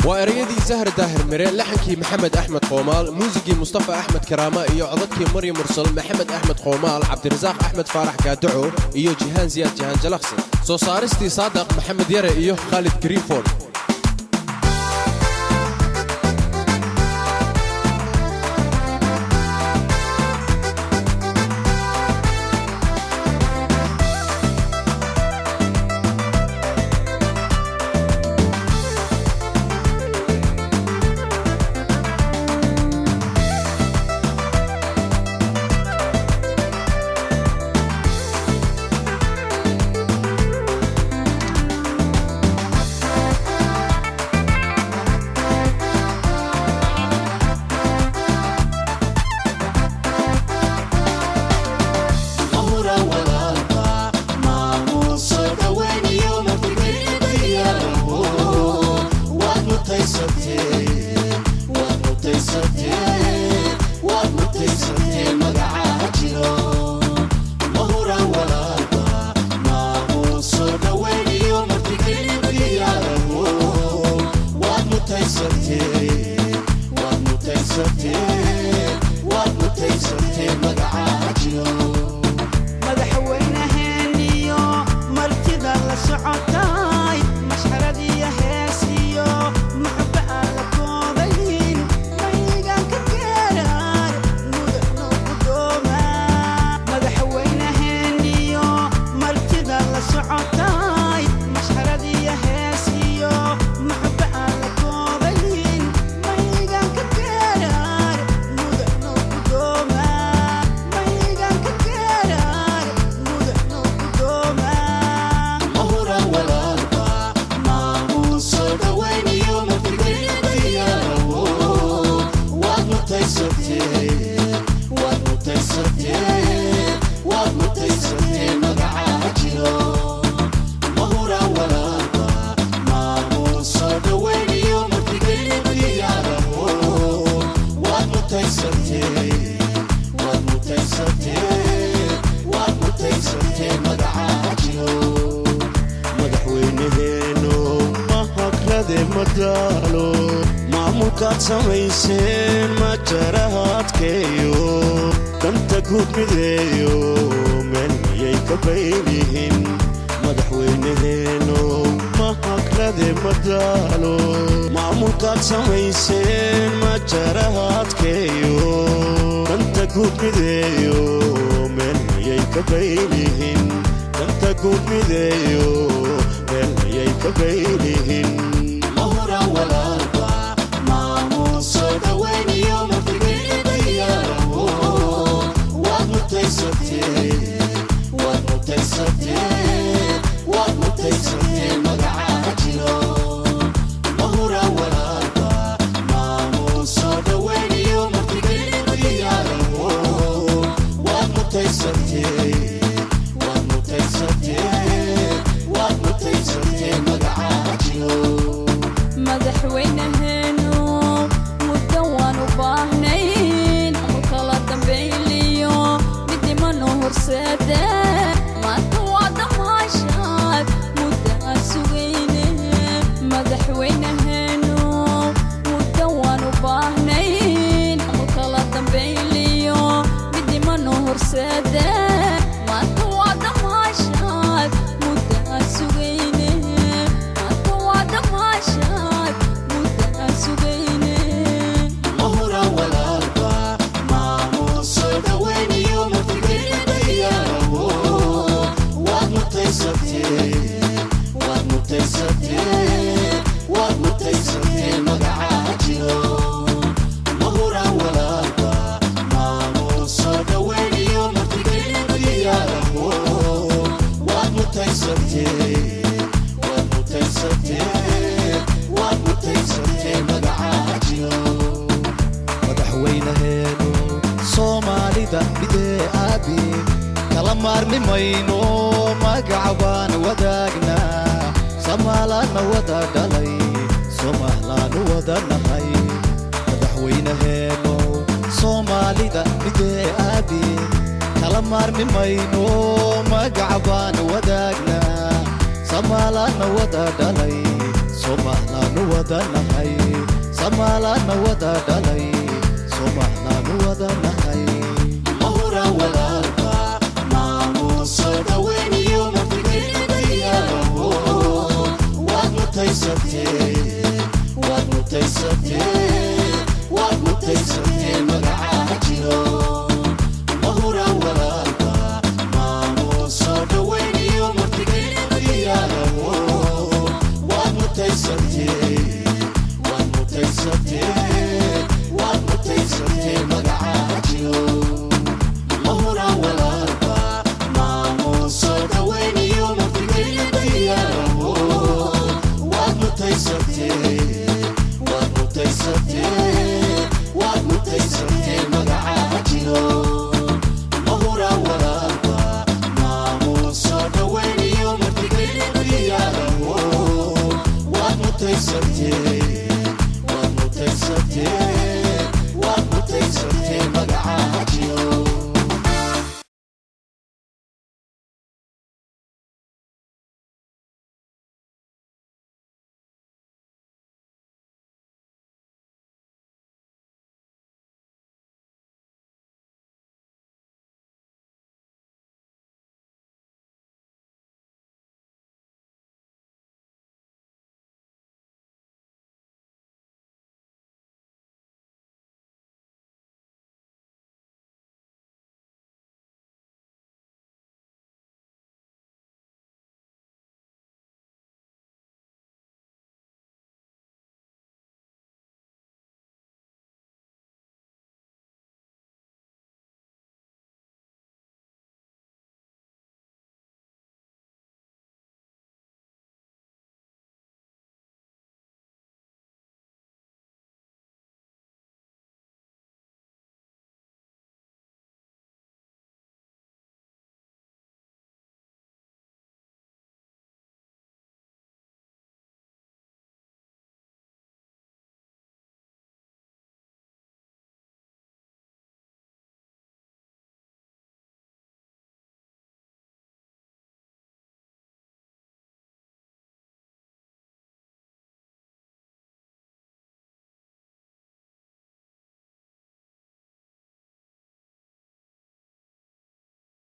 وأريدي زهر داهر مريل لحنكي محمد أحمد قومال موسيقي مصطفى أحمد كرامة إيو عضتكي مريم مرسل محمد أحمد قومال عبد الرزاق أحمد فارح كادعو إيو جيهان زياد جيهان جلخصي سو صارستي صادق محمد يرى إيو خالد كريفون سميسين ما جرهات كيو كنت قود مذيو من يكبينهن مدحوينهن ما هكذا مدالو معمولكات سميسين ما جرهات كيو كنت قود مذيو من يكبينهن كنت قود مذيو من يكبينهن مهرا ولا مقعبان وداقنا سمالان ودا دلي Somaliland wada nahay Somaliland wada dhalay Somaliland wada nahay mahura walaalka maamuuso dhaweyniyo martigelinayaaho waad mutaysatee magacaha jiro mahura walaalka maamuuso dhaweyniyo martigelinayaaho waad mutaysatee magacaha jiro mahura walaalka maamuuso dhaweyniyo martigelinayaaho waad mutaysatee magacaha jiro mahura walaalka maamuuso dhaweyniyo martigelinayaaho waad mutaysatee magacaha